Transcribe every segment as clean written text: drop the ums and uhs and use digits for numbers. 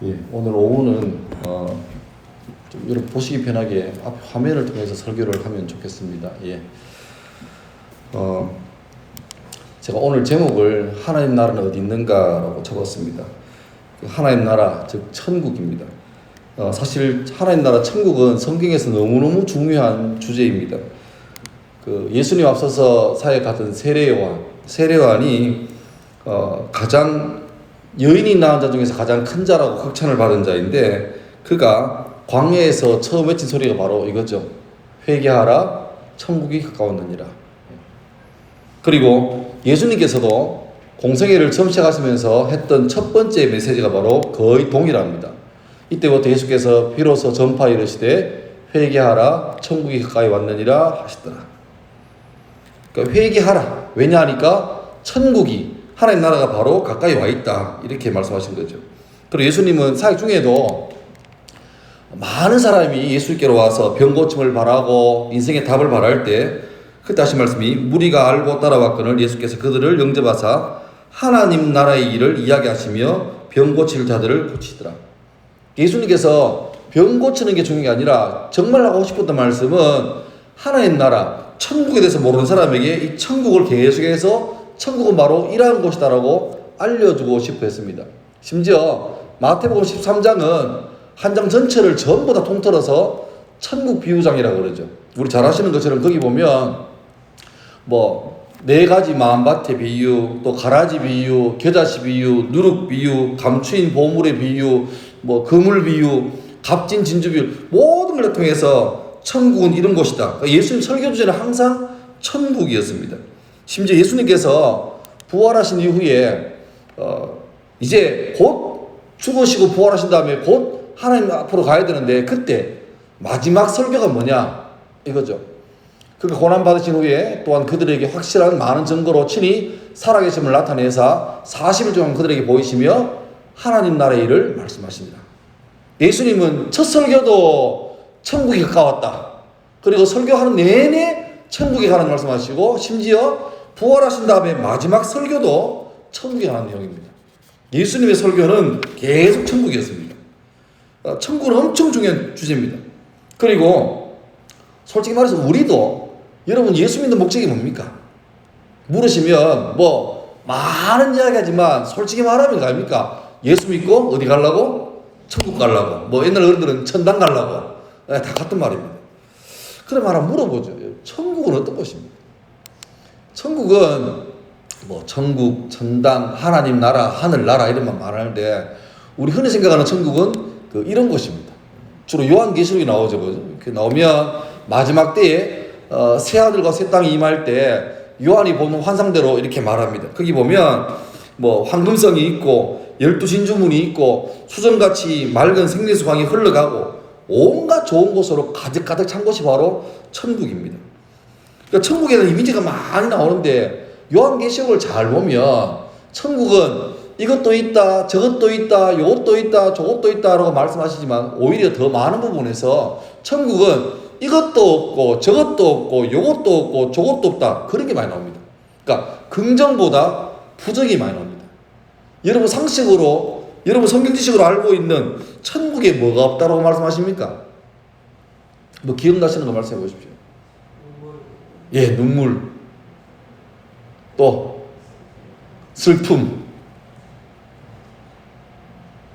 예, 오늘 오후는 좀 여러분 보시기 편하게 앞 화면을 통해서 설교를 하면 좋겠습니다. 예. 제가 오늘 제목을 하나님 나라는 어디 있는가라고 적었습니다. 하나님 나라, 즉 천국입니다. 사실 하나님 나라 천국은 성경에서 너무너무 중요한 주제입니다. 예수님 앞서서 사역하던 세례요한이 가장 여인이 낳은 자 중에서 가장 큰 자라고 극찬을 받은 자인데, 그가 광야에서 처음 외친 소리가 바로 이거죠. 회개하라, 천국이 가까웠느니라. 그리고 예수님께서도 공생애를 처음 시작하시면서 했던 첫 번째 메시지가 바로 거의 동일합니다. 이때부터 예수께서 비로소 전파 이르시되 회개하라, 천국이 가까이 왔느니라 하시더라. 그러니까 회개하라. 왜냐하니까 천국이, 하나님 나라가 바로 가까이 와 있다, 이렇게 말씀하신 거죠. 그리고 예수님은 사역 중에도 많은 사람이 예수께로 와서 병 고침을 바라고 인생의 답을 바랄 때, 그때 하신 말씀이 무리가 알고 따라왔거늘 예수께서 그들을 영접하사 하나님 나라의 일을 이야기하시며 병 고칠 자들을 고치더라. 예수님께서 병 고치는 게 중요한 게 아니라 정말 하고 싶었던 말씀은 하나님 나라, 천국에 대해서 모르는 사람에게 이 천국을 계속해서 천국은 바로 이러한 곳이다라고 알려주고 싶어 했습니다. 심지어 마태복음 13장은 한 장 전체를 전부 다 통틀어서 천국 비유장이라고 그러죠. 우리 잘 아시는 것처럼 거기 보면 네 가지 마음밭의 비유, 또 가라지 비유, 겨자씨 비유, 누룩 비유, 감추인 보물의 비유, 그물 비유, 값진 진주 비유, 모든 걸 통해서 천국은 이런 곳이다. 예수님 설교 주제는 항상 천국이었습니다. 심지어 예수님께서 부활하신 이후에 이제 곧 죽으시고 부활하신 다음에 곧 하나님 앞으로 가야 되는데, 그때 마지막 설교가 뭐냐 이거죠. 그러니까 고난 받으신 후에 또한 그들에게 확실한 많은 증거로 친히 살아계심을 나타내사 40일 동안 그들에게 보이시며 하나님 나라의 일을 말씀하십니다. 예수님은 첫 설교도 천국이 가까웠다. 그리고 설교하는 내내 천국에 가는 말씀하시고, 심지어 부활하신 다음에 마지막 설교도 천국에 가는 내용입니다. 예수님의 설교는 계속 천국이었습니다. 천국은 엄청 중요한 주제입니다. 그리고 솔직히 말해서 우리도, 여러분 예수 믿는 목적이 뭡니까? 물으시면 많은 이야기 하지만 솔직히 말하면 아닙니까? 예수 믿고 어디 가려고? 천국 가려고. 옛날 어른들은 천당 가려고. 다 같은 말입니다. 그럼 하나 물어보죠. 천국은 어떤 곳입니까? 천국은 천국, 천당, 하나님 나라, 하늘 나라 이런만 말하는데, 우리 흔히 생각하는 천국은 이런 곳입니다. 주로 요한계시록이 나오죠. 이렇게 나오면 마지막 때에 새 하늘과 새 땅이 임할 때 요한이 보는 환상대로 이렇게 말합니다. 거기 보면 황금성이 있고 12진주문이 있고 수정같이 맑은 생리수강이 흘러가고 온갖 좋은 곳으로 가득가득 찬 곳이 바로 천국입니다. 그러니까 천국에는 이미지가 많이 나오는데, 요한계시록을 잘 보면 천국은 이것도 있다, 저것도 있다, 요것도 있다, 저것도 있다라고 말씀하시지만, 오히려 더 많은 부분에서 천국은 이것도 없고 저것도 없고 요것도 없고 저것도 없다, 그런 게 많이 나옵니다. 그러니까 긍정보다 부정이 많이 나옵니다. 여러분 상식으로, 여러분 성경 지식으로 알고 있는 천국에 뭐가 없다라고 말씀하십니까? 기억나시는 거 말씀해 보십시오. 예, 눈물, 또 슬픔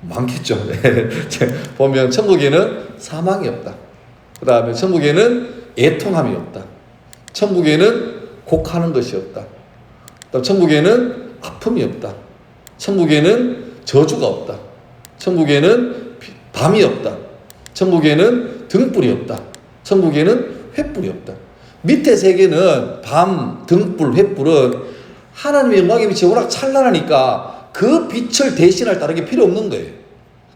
많겠죠. 보면 천국에는 사망이 없다. 그 다음에 천국에는 애통함이 없다. 천국에는 곡하는 것이 없다. 또 천국에는 아픔이 없다. 천국에는 저주가 없다. 천국에는 밤이 없다. 천국에는 등불이 없다. 천국에는 횃불이 없다. 밑에 세 개는 밤, 등불, 횃불은 하나님의 영광의 빛이 워낙 찬란하니까 그 빛을 대신할 다른 게 필요 없는 거예요.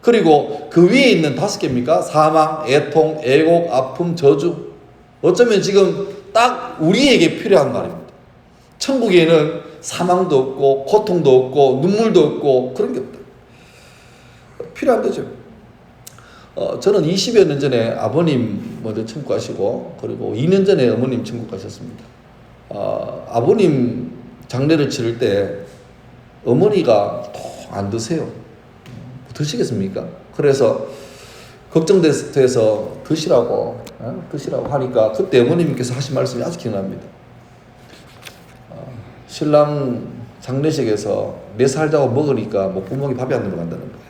그리고 그 위에 있는 5개입니까? 사망, 애통, 애곡, 아픔, 저주. 어쩌면 지금 딱 우리에게 필요한 말입니다. 천국에는 사망도 없고 고통도 없고 눈물도 없고 그런 게 없다. 필요한 거죠. 저는 20여 년 전에 아버님 먼저 천국 가시고, 그리고 2년 전에 어머님 천국 가셨습니다. 아버님 장례를 치를 때 어머니가 안 드세요. 드시겠습니까? 그래서 걱정돼서 드시라고 하니까 그때 어머님께서 하신 말씀이 아직 기억납니다. 신랑 장례식에서 내 살자고 먹으니까 목구멍이 밥이 안 넘어간다는 거예요.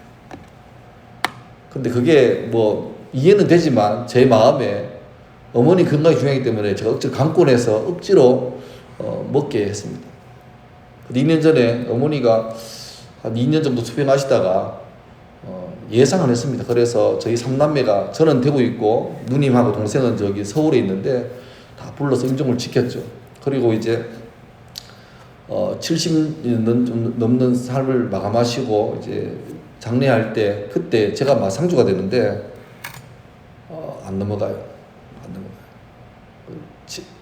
근데 그게 뭐 이해는 되지만 제 마음에 어머니 건강이 중요하기 때문에 제가 억지로 강권해서 억지로 먹게 했습니다. 2년 전에 어머니가 한 2년 정도 투병하시다가 예상을 했습니다. 그래서 저희 3남매가 저는 대구 있고 누님하고 동생은 저기 서울에 있는데 다 불러서 임종을 지켰죠. 그리고 이제 70년 넘는 삶을 마감하시고 이제 장례할 때 그때 제가 막 상주가 되는데 안 넘어가요. 안 넘어가요.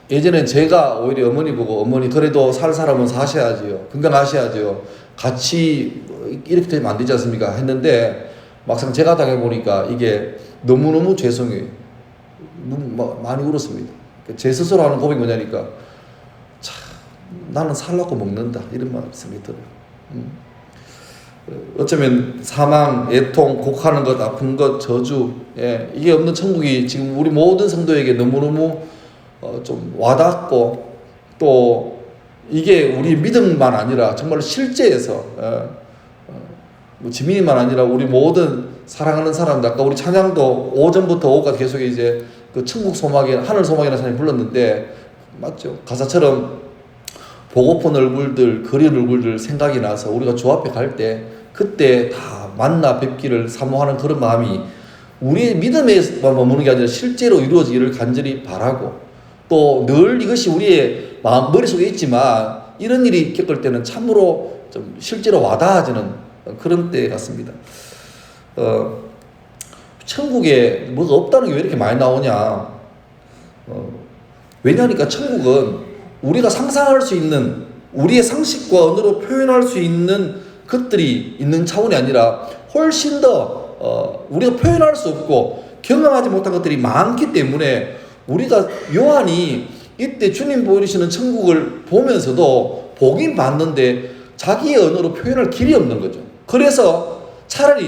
예전엔 제가 오히려 어머니 보고 어머니 그래도 살 사람은 사셔야지요. 건강하셔야지요. 같이 이렇게 되면 안 되지 않습니까? 했는데 막상 제가 당해보니까 이게 너무너무 죄송해요. 많이 울었습니다. 제 스스로 하는 고백이 뭐냐니까 참 나는 살라고 먹는다 이런 말씀이 들어요. 어쩌면 사망, 애통, 곡하는 것, 아픈 것, 저주 이게 없는 천국이 지금 우리 모든 성도에게 너무너무 좀 와닿고 또 이게 우리 믿음만 아니라 정말 실제에서 뭐 지민이만 아니라 우리 모든 사랑하는 사람들 아까 우리 찬양도 오전부터 오후까지 계속 이제 그 천국 소망에 하늘 소망이라는 사람이 불렀는데 맞죠? 가사처럼 보고픈 얼굴들 그린 얼굴들 생각이 나서 우리가 주 앞에 갈 때 그때 다 만나 뵙기를 사모하는 그런 마음이 우리의 믿음에만 머무는 게 아니라 실제로 이루어지기를 간절히 바라고 또 늘 이것이 우리의 머릿속에 있지만 이런 일이 겪을 때는 참으로 좀 실제로 와닿아지는 그런 때 같습니다. 천국에 뭐가 없다는 게 왜 이렇게 많이 나오냐? 왜냐하니까 천국은 우리가 상상할 수 있는 우리의 상식과 언어로 표현할 수 있는 것들이 있는 차원이 아니라 훨씬 더 우리가 표현할 수 없고 경험하지 못한 것들이 많기 때문에 우리가 요한이 이때 주님 보이시는 천국을 보면서도 보긴 봤는데 자기의 언어로 표현할 길이 없는 거죠. 그래서 차라리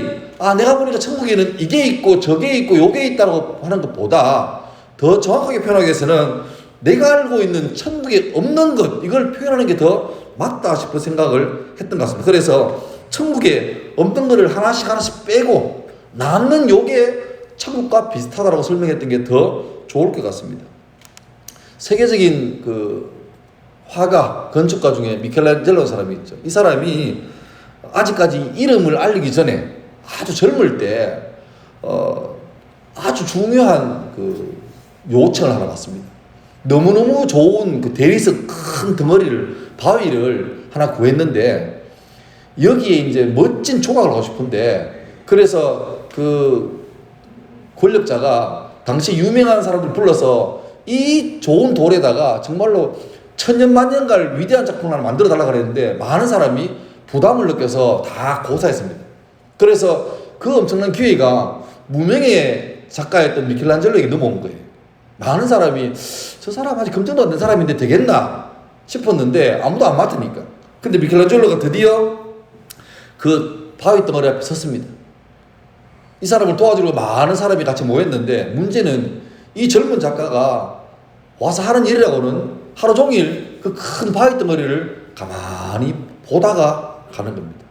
내가 보니까 천국에는 이게 있고 저게 있고 요게 있다고 하는 것보다 더 정확하게 표현하기 위해서는 내가 알고 있는 천국에 없는 것 이걸 표현하는 게 더 맞다 싶은 생각을 했던 것 같습니다. 그래서 천국에 없는 것을 하나씩 빼고 남는 요게 천국과 비슷하다고 설명했던 게 더 좋을 것 같습니다. 세계적인 그 화가 건축가 중에 미켈란젤로 사람이 있죠. 이 사람이 아직까지 이름을 알리기 전에 아주 젊을 때 아주 중요한 그 요청을 하나 받습니다. 너무너무 좋은 그 대리석 큰 덩어리를 바위를 하나 구했는데 여기에 이제 멋진 조각을 하고 싶은데 그래서 그 권력자가 당시 유명한 사람들 불러서 이 좋은 돌에다가 정말로 천년만년갈 위대한 작품을 하나 만들어 달라고 그랬는데 많은 사람이 부담을 느껴서 다 고사했습니다. 그래서 그 엄청난 기회가 무명의 작가였던 미켈란젤로에게 넘어온 거예요. 많은 사람이 저 사람 아직 검증도 안 된 사람인데 되겠나 싶었는데 아무도 안 맡으니까. 근데 미켈란젤로가 드디어 그 바위 덩어리 앞에 섰습니다. 이 사람을 도와주려고 많은 사람이 같이 모였는데 문제는 이 젊은 작가가 와서 하는 일이라고는 하루 종일 그 큰 바위 덩어리를 가만히 보다가 가는 겁니다.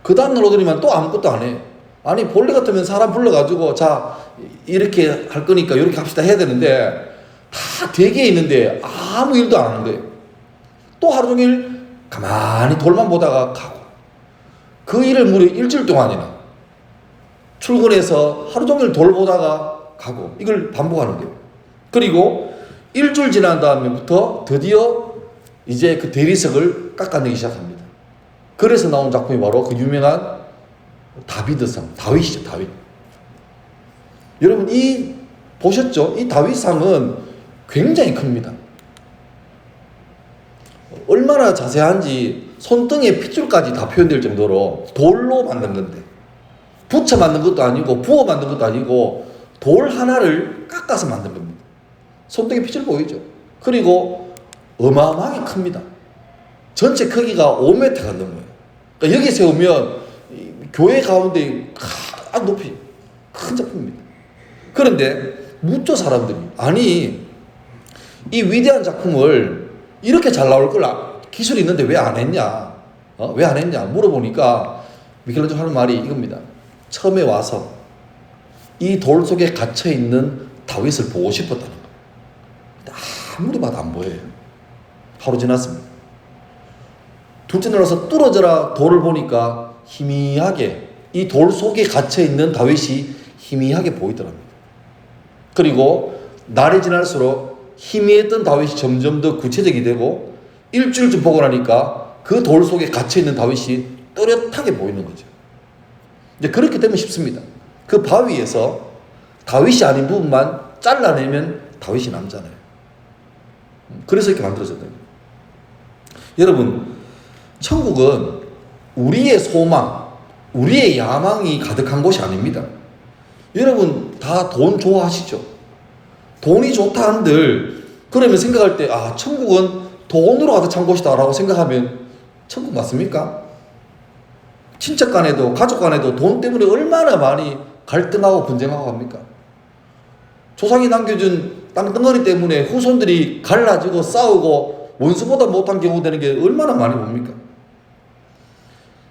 그 다음날 오더니만 또 아무것도 안 해요. 아니 본래 같으면 사람 불러가지고 자 이렇게 할 거니까 이렇게 합시다 해야 되는데 다 대기에 있는데 아무 일도 안 하는 거예요. 또 하루 종일 가만히 돌만 보다가 가고 그 일을 무려 일주일 동안이나 출근해서 하루 종일 돌 보다가 가고 이걸 반복하는 거예요. 그리고 일주일 지난 다음에부터 드디어 이제 그 대리석을 깎아내기 시작합니다. 그래서 나온 작품이 바로 그 유명한 다비드상, 다윗이죠, 다윗. 여러분 이 보셨죠? 이 다윗상은 굉장히 큽니다. 얼마나 자세한지 손등에 핏줄까지 다 표현될 정도로 돌로 만든 건데 붙여 만든 것도 아니고 부어 만든 것도 아니고 돌 하나를 깎아서 만든 겁니다. 손등에 핏줄 보이죠? 그리고 어마어마하게 큽니다. 전체 크기가 5m가 넘어요. 그러니까 여기 세우면 교회 가운데 가장 높이 큰 작품입니다. 그런데 묻죠, 사람들이. 아니, 이 위대한 작품을 이렇게 잘 나올 걸 기술이 있는데 왜 안 했냐? 왜 안 했냐? 물어보니까 미켈란젤로 하는 말이 이겁니다. 처음에 와서 이 돌 속에 갇혀 있는 다윗을 보고 싶었다는 거예요. 아무리 봐도 안 보여요. 하루 지났습니다. 둘째 날 와서 뚫어져라 돌을 보니까 희미하게 이 돌 속에 갇혀 있는 다윗이 희미하게 보이더랍니다. 그리고 날이 지날수록 희미했던 다윗이 점점 더 구체적이 되고 일주일쯤 보고 나니까 그 돌 속에 갇혀 있는 다윗이 또렷하게 보이는 거죠. 이제 그렇게 되면 쉽습니다. 그 바위에서 다윗이 아닌 부분만 잘라내면 다윗이 남잖아요. 그래서 이렇게 만들어졌던 거예요. 여러분, 천국은 우리의 소망, 우리의 야망이 가득한 곳이 아닙니다. 여러분 다 돈 좋아하시죠? 돈이 좋다 한들 그러면 생각할 때 천국은 돈으로 가득 찬 곳이다 라고 생각하면 천국 맞습니까? 친척 간에도 가족 간에도 돈 때문에 얼마나 많이 갈등하고 분쟁하고 합니까? 조상이 남겨준 땅덩어리 때문에 후손들이 갈라지고 싸우고 원수보다 못한 경우 되는 게 얼마나 많이 봅니까?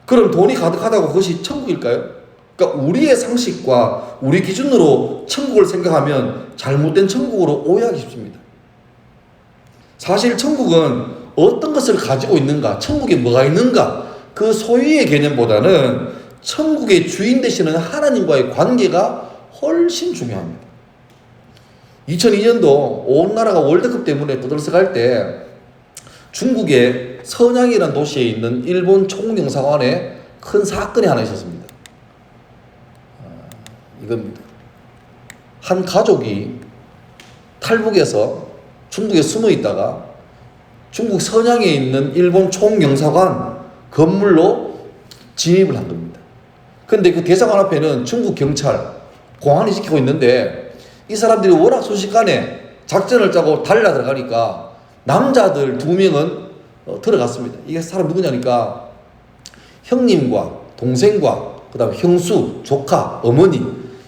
그럼 돈이 가득하다고 그것이 천국일까요? 그러니까 우리의 상식과 우리 기준으로 천국을 생각하면 잘못된 천국으로 오해하기 쉽습니다. 사실 천국은 어떤 것을 가지고 있는가, 천국에 뭐가 있는가, 그 소유의 개념보다는 천국의 주인 되시는 하나님과의 관계가 훨씬 중요합니다. 2002년도 온 나라가 월드컵 때문에 떠들썩할 때 중국의 선양이라는 도시에 있는 일본 총영사관에 큰 사건이 하나 있었습니다. 이겁니다. 한 가족이 탈북해서 중국에 숨어 있다가 중국 선양에 있는 일본 총영사관 건물로 진입을 한 겁니다. 그런데 그 대사관 앞에는 중국 경찰, 공안이 지키고 있는데 이 사람들이 워낙 순식간에 작전을 짜고 달려 들어가니까 남자들 2명은 들어갔습니다. 이게 사람 누구냐니까 형님과 동생과 그 다음에 형수, 조카, 어머니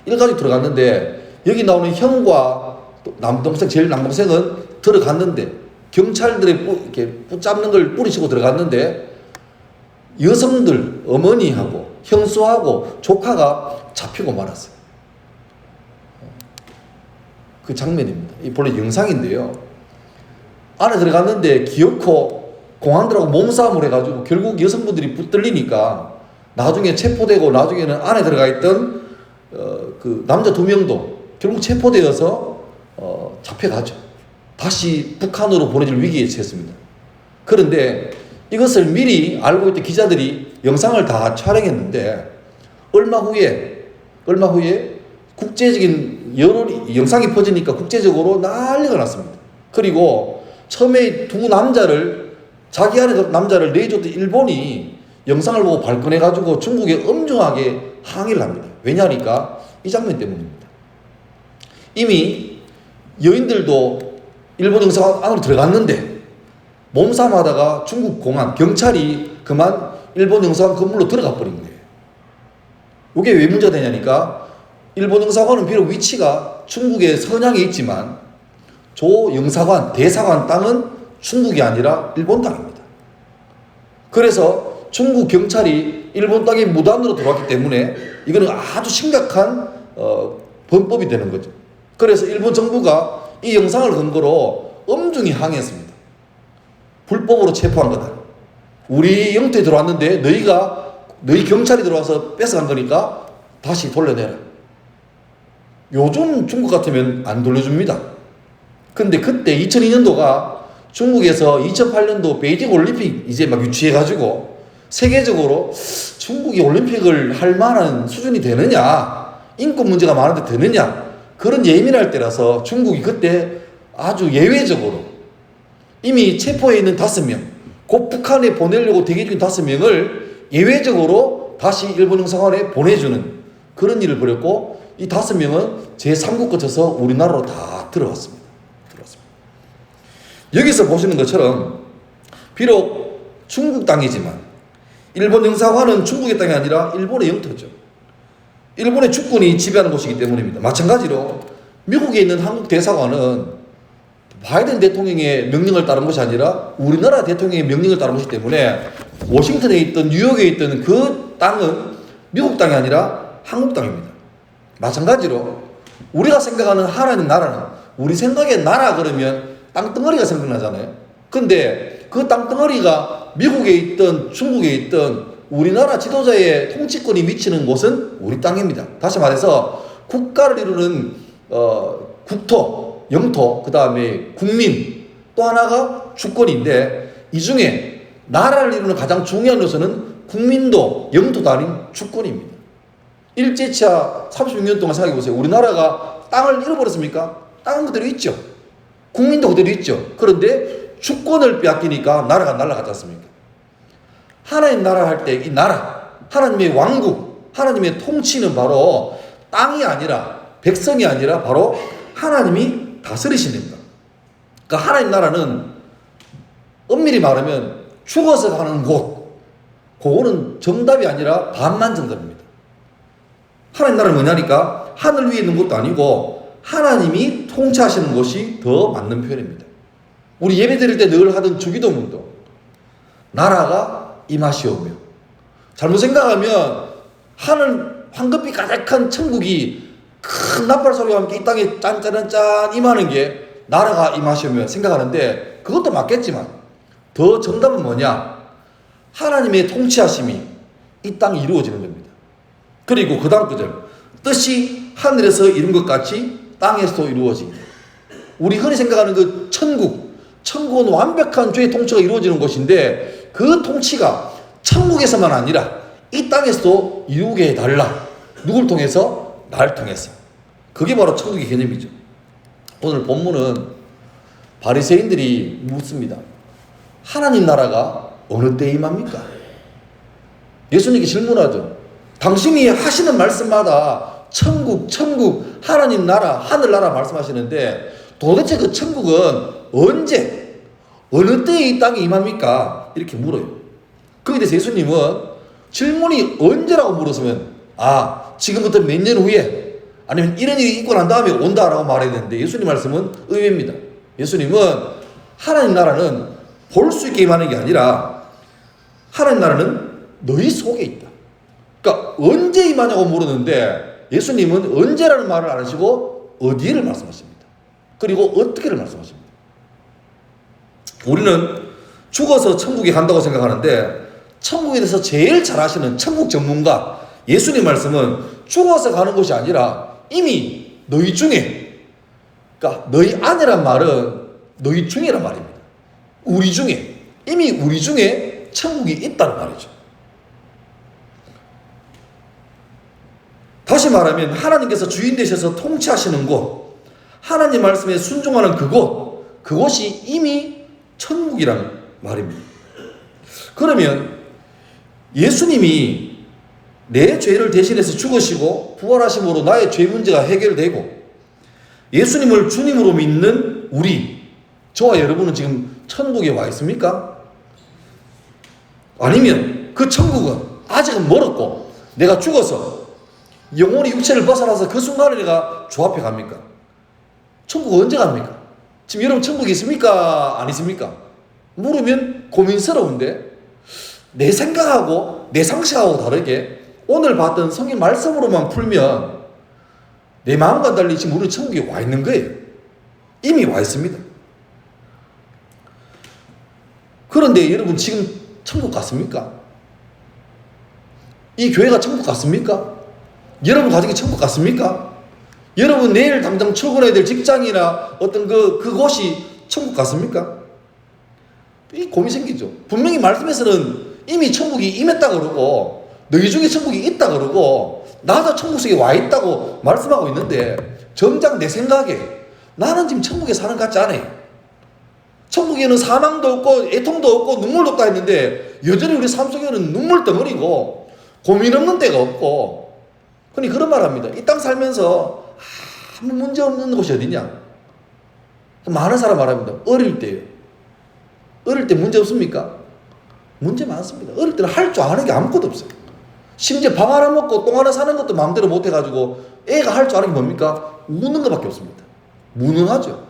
일가족이 들어갔는데 여기 나오는 형과 남동생, 제일 남동생은 들어갔는데 경찰들이 이렇게 붙잡는 걸 뿌리치고 들어갔는데 여성들, 어머니하고 형수하고 조카가 잡히고 말았어요. 그 장면입니다. 이 본래 영상인데요. 안에 들어갔는데 기어코 공안들하고 몸싸움을 해가지고 결국 여성분들이 붙들리니까 나중에 체포되고 나중에는 안에 들어가 있던 그 남자 2명도 결국 체포되어서 잡혀가죠. 다시 북한으로 보내질 위기에 처했습니다. 그런데 이것을 미리 알고 있던 기자들이 영상을 다 촬영했는데 얼마 후에 국제적인 여론이 영상이 퍼지니까 국제적으로 난리가 났습니다. 그리고 처음에 자기 안에 남자를 내줬던 일본이 영상을 보고 발끈해가지고 중국에 엄중하게 항의를 합니다. 왜냐하니까 이 장면 때문입니다. 이미 여인들도 일본 영사관 안으로 들어갔는데 몸싸움 하다가 중국 공안, 경찰이 그만 일본 영사관 건물로 들어가 버린 거예요. 이게 왜 문제가 되냐니까 일본 영사관은 비록 위치가 중국의 선양에 있지만 조 영사관, 대사관 땅은 중국이 아니라 일본 땅입니다. 그래서 중국 경찰이 일본 땅에 무단으로 들어왔기 때문에 이거는 아주 심각한 범법이 되는 거죠. 그래서 일본 정부가 이 영상을 근거로 엄중히 항의했습니다. 불법으로 체포한 거다. 우리 영토에 들어왔는데 너희 경찰이 들어와서 뺏어간 거니까 다시 돌려내라. 요즘 중국 같으면 안 돌려줍니다. 근데 그때 2002년도가 중국에서 2008년도 베이징 올림픽 이제 막 유치해가지고 세계적으로 중국이 올림픽을 할 만한 수준이 되느냐, 인권 문제가 많은데 되느냐, 그런 예민할 때라서 중국이 그때 아주 예외적으로 이미 체포해 있는 5명, 곧 북한에 보내려고 대기 중인 5명을 예외적으로 다시 일본 영사관에 보내주는 그런 일을 벌였고, 이 5명은 제3국 거쳐서 우리나라로 다 들어왔습니다. 여기서 보시는 것처럼 비록 중국 땅이지만 일본 영사관은 중국의 땅이 아니라 일본의 영토죠. 일본의 주권이 지배하는 곳이기 때문입니다. 마찬가지로 미국에 있는 한국 대사관은 바이든 대통령의 명령을 따른 것이 아니라 우리나라 대통령의 명령을 따른 것이기 때문에 워싱턴에 있던 뉴욕에 있던 그 땅은 미국 땅이 아니라 한국 땅입니다. 마찬가지로 우리가 생각하는 하나님 나라는, 우리 생각의 나라 그러면 땅덩어리가 생각나잖아요. 근데 그 땅덩어리가 미국에 있던 중국에 있던 우리나라 지도자의 통치권이 미치는 곳은 우리 땅입니다. 다시 말해서 국가를 이루는 국토, 영토, 그 다음에 국민, 또 하나가 주권인데 이 중에 나라를 이루는 가장 중요한 요소는 국민도 영토도 아닌 주권입니다. 일제치하 36년 동안 생각해보세요. 우리나라가 땅을 잃어버렸습니까? 땅은 그대로 있죠. 국민도 그대로 있죠. 그런데 주권을 빼앗기니까 나라가 날아가지 않습니까? 하나님 나라 할 때 이 나라, 하나님의 왕국, 하나님의 통치는 바로 땅이 아니라, 백성이 아니라 바로 하나님이 다스리시는 겁니다. 그러니까 하나님 나라는 엄밀히 말하면 죽어서 가는 곳, 그거는 정답이 아니라 반만 정답입니다. 하나님 나라는 뭐냐니까 하늘 위에 있는 것도 아니고 하나님이 통치하시는 것이 더 맞는 표현입니다. 우리 예배 드릴 때 늘 하던 주기도문도 나라가 임하시오며, 잘못 생각하면 하늘 황금빛 가득한 천국이 큰 나팔 소리와 함께 이 땅에 짠짠짠 임하는 게 나라가 임하시오며 생각하는데 그것도 맞겠지만 더 정답은 뭐냐? 하나님의 통치하심이 이 땅에 이루어지는 겁니다. 그리고 그 다음 구절, 뜻이 하늘에서 이룬 것 같이 땅에서도 이루어지기를. 우리 흔히 생각하는 그 천국은 완벽한 주의 통치가 이루어지는 곳인데 그 통치가 천국에서만 아니라 이 땅에서도 이루게 해달라. 누굴 통해서? 나를 통해서. 그게 바로 천국의 개념이죠. 오늘 본문은 바리새인들이 묻습니다. 하나님 나라가 어느 때 임합니까? 예수님께 질문하죠. 당신이 하시는 말씀마다 천국, 하나님 나라, 하늘나라 말씀하시는데 도대체 그 천국은 언제, 어느 때에 이 땅에 임합니까? 이렇게 물어요. 거기에 대해서 예수님은 질문이 언제라고 물었으면 지금부터 몇 년 후에 아니면 이런 일이 있고 난 다음에 온다라고 말해야 되는데 예수님 말씀은 의외입니다. 예수님은 하나님 나라는 볼 수 있게 임하는 게 아니라 하나님 나라는 너희 속에 있다. 그러니까 언제 임하냐고 물었는데 예수님은 언제라는 말을 안 하시고 어디를 말씀하십니다. 그리고 어떻게를 말씀하십니다. 우리는 죽어서 천국에 간다고 생각하는데 천국에 대해서 제일 잘 아시는 천국 전문가 예수님 말씀은 죽어서 가는 것이 아니라 이미 너희 중에, 그러니까 너희 안에란 말은 너희 중에란 말입니다. 우리 중에, 이미 우리 중에 천국이 있다는 말이죠. 다시 말하면 하나님께서 주인 되셔서 통치하시는 곳, 하나님 말씀에 순종하는 그곳이 이미 천국이라는 말입니다. 그러면 예수님이 내 죄를 대신해서 죽으시고 부활하심으로 나의 죄 문제가 해결되고 예수님을 주님으로 믿는 저와 여러분은 지금 천국에 와 있습니까? 아니면 그 천국은 아직은 멀었고 내가 죽어서 영혼이 육체를 벗어나서 그 순간에 내가 주 앞에 갑니까? 천국 언제 갑니까? 지금 여러분 천국이 있습니까? 안 있습니까? 물으면 고민스러운데 내 생각하고 내 상식하고 다르게 오늘 봤던 성경 말씀으로만 풀면 내 마음과 달리 지금 우리 천국에 와 있는 거예요. 이미 와 있습니다. 그런데 여러분 지금 천국 갔습니까? 이 교회가 천국 갔습니까? 여러분 가정이 천국 갔습니까? 여러분 내일 당장 출근해야 될 직장이나 어떤 그곳이 천국 갔습니까? 이 고민이 생기죠. 분명히 말씀에서는 이미 천국이 임했다 그러고 너희 중에 천국이 있다 그러고 나도 천국 속에 와 있다고 말씀하고 있는데 정작 내 생각에 나는 지금 천국에 사는 것 같지 않아요. 천국에는 사망도 없고 애통도 없고 눈물도 없다 했는데 여전히 우리 삶 속에는 눈물 덩어리고 고민 없는 데가 없고 흔히 그런 말 합니다. 이 땅 살면서 아무 문제 없는 곳이 어디냐? 많은 사람 말합니다. 어릴 때요. 어릴 때 문제 없습니까? 문제 많습니다. 어릴 때는 할 줄 아는 게 아무것도 없어요. 심지어 밥 하나 먹고 똥 하나 사는 것도 마음대로 못 해가지고 애가 할 줄 아는 게 뭡니까? 우는 것밖에 없습니다. 무능하죠.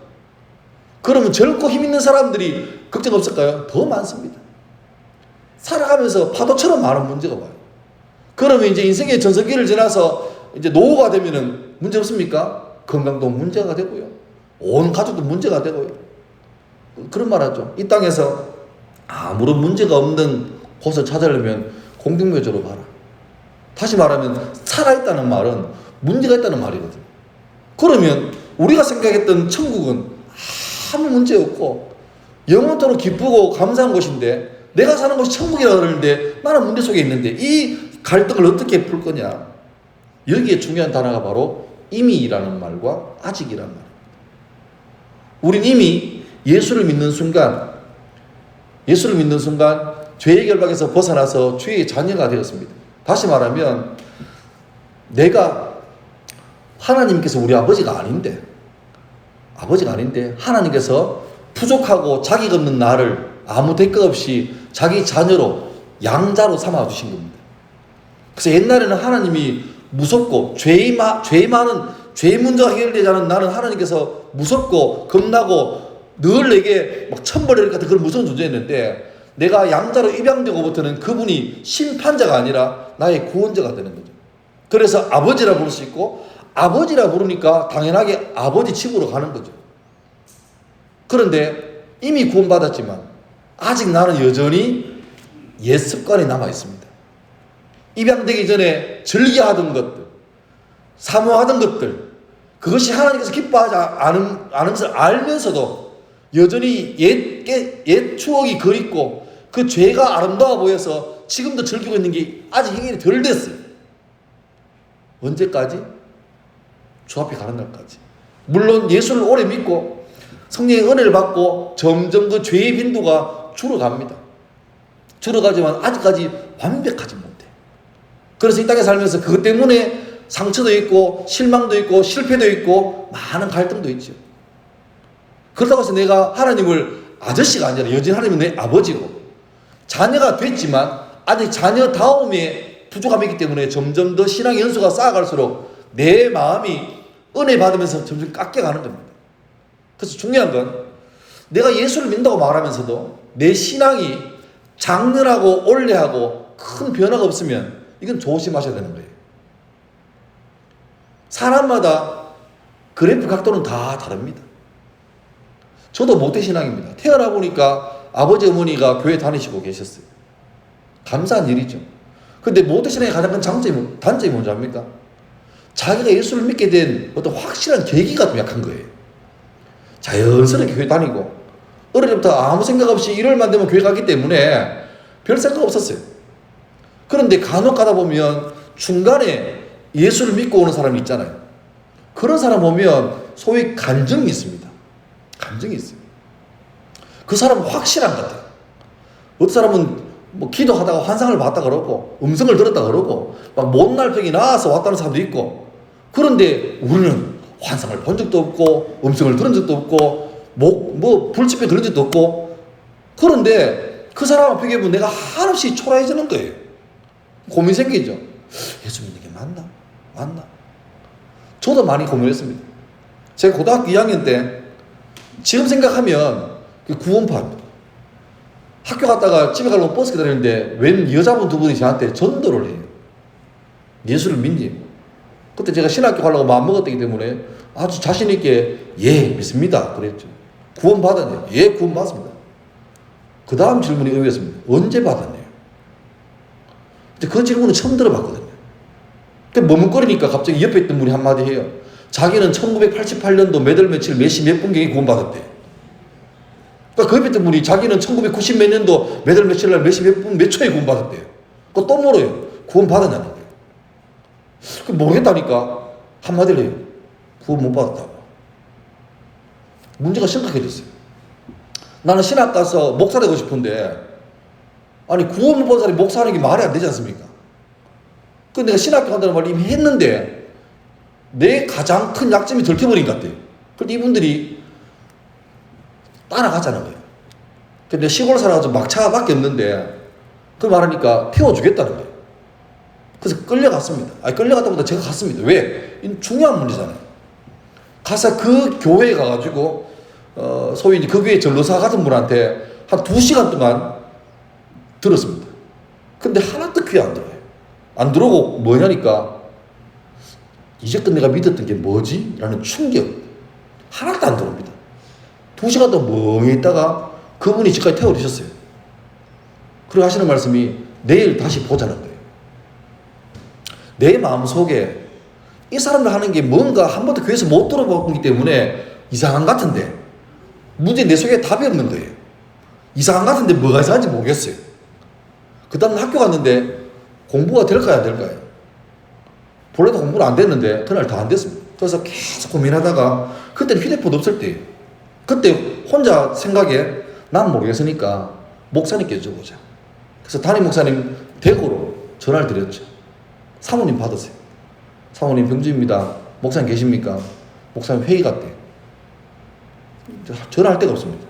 그러면 젊고 힘 있는 사람들이 걱정 없을까요? 더 많습니다. 살아가면서 파도처럼 많은 문제가 와요. 그러면 이제 인생의 전성기를 지나서 이제 노후가 되면은 문제 없습니까? 건강도 문제가 되고요. 온 가족도 문제가 되고요. 그런 말 하죠. 이 땅에서 아무런 문제가 없는 곳을 찾으려면 공동묘지로 가라. 다시 말하면 살아있다는 말은 문제가 있다는 말이거든요. 그러면 우리가 생각했던 천국은 아무 문제 없고 영원토록 기쁘고 감사한 곳인데 내가 사는 곳이 천국이라 그러는데 나는 문제 속에 있는데 이 갈등을 어떻게 풀 거냐. 여기에 중요한 단어가 바로 이미라는 말과 아직이라는 말. 우린 이미 예수를 믿는 순간 죄의 결박에서 벗어나서 주의 자녀가 되었습니다. 다시 말하면 내가 하나님께서 우리 아버지가 아닌데 하나님께서 부족하고 자격 없는 나를 아무 대가 없이 자기 자녀로 양자로 삼아주신 겁니다. 그래서 옛날에는 하나님이 무섭고 죄 문제가 해결되지 않은 나는 하나님께서 무섭고 겁나고 늘 내게 막 천벌일 같은 그런 무서운 존재였는데 내가 양자로 입양되고부터는 그분이 심판자가 아니라 나의 구원자가 되는 거죠. 그래서 아버지라 부를 수 있고 아버지라 부르니까 당연하게 아버지 칩으로 가는 거죠. 그런데 이미 구원받았지만 아직 나는 여전히 옛 습관이 남아 있습니다. 입양되기 전에 즐겨하던 것들, 사모하던 것들, 그것이 하나님께서 기뻐하지 않은 것을 알면서도 여전히 옛 추억이 그립고 그 죄가 아름다워 보여서 지금도 즐기고 있는 게 아직 해결이 덜 됐어요. 언제까지? 주 앞에 가는 날까지. 물론 예수를 오래 믿고 성령의 은혜를 받고 점점 그 죄의 빈도가 줄어갑니다. 줄어가지만 아직까지 완벽하지 못해. 그래서 이 땅에 살면서 그것 때문에 상처도 있고 실망도 있고 실패도 있고 많은 갈등도 있죠. 그렇다고 해서 내가 하나님을 아저씨가 아니라 여전히 하나님은 내 아버지고 자녀가 됐지만 아직 자녀다움에 부족함이 있기 때문에 점점 더 신앙의 연수가 쌓아갈수록 내 마음이 은혜 받으면서 점점 깎여가는 겁니다. 그래서 중요한 건 내가 예수를 믿는다고 말하면서도 내 신앙이 장렬하고 올레하고 큰 변화가 없으면 이건 조심하셔야 되는 거예요. 사람마다 그래프 각도는 다 다릅니다. 저도 모태신앙입니다. 태어나 보니까 아버지 어머니가 교회 다니시고 계셨어요. 감사한 일이죠. 근데 모태신앙의 가장 큰 단점이 뭔지 압니까? 자기가 예수를 믿게 된 어떤 확실한 계기가 좀 약한 거예요. 자연스럽게 교회 다니고 어릴 때부터 아무 생각 없이 일요일만 되면 교회 가기 때문에 별 생각 없었어요. 그런데 간혹 가다 보면 중간에 예수를 믿고 오는 사람이 있잖아요. 그런 사람 보면 소위 간증이 있습니다. 감정이 있어요. 그 사람은 확실한 것 같아요. 어떤 사람은 뭐 기도하다가 환상을 봤다 그러고 음성을 들었다 그러고 막 못날병이 나와서 왔다는 사람도 있고 그런데 우리는 환상을 본 적도 없고 음성을 들은 적도 없고 뭐 불치병 걸린 적도 없고 그런데 그 사람 앞에 보면 내가 한없이 초라해지는 거예요. 고민 생기죠. 예수 믿는 게 맞나? 저도 많이 고민했습니다. 제가 고등학교 2학년 때 지금 생각하면 구원파입니다. 학교 갔다가 집에 가려고 버스 기다리는데 웬 여자분 두 분이 저한테 전도를 해요. 예수를 믿니? 그때 제가 신학교 가려고 마음먹었기 때문에 아주 자신있게 예 믿습니다 그랬죠. 구원 받았네요. 예 구원 받습니다. 그 다음 질문이 의외였습니다. 언제 받았네요? 그 질문은 처음 들어봤거든요. 머뭇거리니까 갑자기 옆에 있던 분이 한마디 해요. 자기는 1988년도 몇 월 며칠 몇 시 몇 분경에 구원받았대. 그러니까 그 옆에 있던 분이 자기는 1990 몇 년도 몇 월 며칠 날 몇 시 몇 분 몇 초에 구원받았대요. 그거 또 물어요. 구원받았냐는 거예요. 모르겠다니까 한마디를 해요. 구원 못 받았다고. 문제가 심각해졌어요. 나는 신학 가서 목사 되고 싶은데 아니 구원 못 받은 사람이 목사하는 게 말이 안 되지 않습니까? 근데 내가 신학교 간다는 말을 이미 했는데 내 가장 큰 약점이 들켜버린 것 같아요. 그런데 이분들이 따라가자는 거예요. 근데 시골 살아가지고 막차밖에 없는데 그 말하니까 태워주겠다는 거예요. 그래서 끌려갔습니다. 아니, 끌려갔다보다 제가 갔습니다. 왜? 이 중요한 문제잖아요. 가서 그 교회에 가가지고, 소위 그 교회 전도사 같은 분한테 한 2시간 동안 들었습니다. 근데 하나도 귀에 안 들어요. 안 들어오고 뭐냐니까, 이제껏 내가 믿었던 게 뭐지? 라는 충격. 하나도 안 들어옵니다. 2시간 동안 멍해 있다가 그분이 집까지 태워주셨어요. 그리고 하시는 말씀이 내일 다시 보자는 거예요. 내 마음속에 이 사람들 하는 게 뭔가 한 번도 교회에서 못 들어보기 때문에 이상한 것 같은데, 문제 내 속에 답이 없는 거예요. 이상한 것 같은데 뭐가 이상한지 모르겠어요. 그 다음 학교 갔는데 공부가 될까요, 안 될까요? 본래도 공부는 안 됐는데 그날 다 안 됐습니다. 그래서 계속 고민하다가, 그때는 휴대폰도 없을 때예요. 그때 혼자 생각에 난 모르겠으니까 목사님께 여쭤보자. 그래서 담임 목사님 댁으로 전화를 드렸죠. 사모님 받으세요. 사모님 병주입니다. 목사님 계십니까? 목사님 회의 갔대. 전화할 데가 없습니다.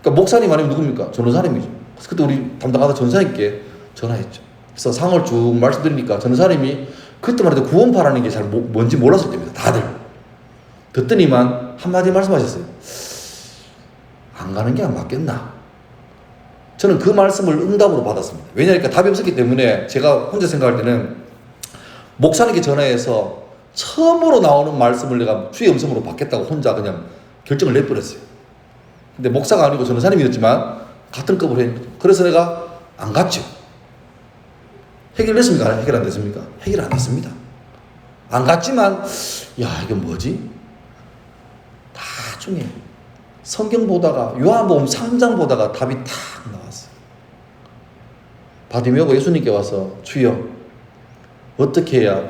그러니까 목사님 아니면 누굽니까? 전도사님이죠. 그래서 그때 우리 담당하던 전도사님께 전화했죠. 그래서 상황을 쭉 말씀드리니까 전도사님이 그때만 해도 구원파라는 게 잘 뭔지 몰랐을 때입니다. 다들. 듣더니만 한마디 말씀하셨어요. 안 가는 게 안 맞겠나? 저는 그 말씀을 응답으로 받았습니다. 왜냐니까 답이 없었기 때문에 제가 혼자 생각할 때는 목사님께 전화해서 처음으로 나오는 말씀을 내가 주의 음성으로 받겠다고 혼자 그냥 결정을 내버렸어요. 근데 목사가 아니고 전도사님이었지만 같은 급으로 했는데, 그래서 내가 안 갔죠. 해결됐습니까? 해결 안 됐습니까? 해결 안 됐습니다. 안 갔지만, 야, 이게 뭐지? 나중에 성경 보다가, 요한복음 3장 보다가 답이 탁 나왔어요. 바디메오가 예수님께 와서, 주여, 어떻게 해야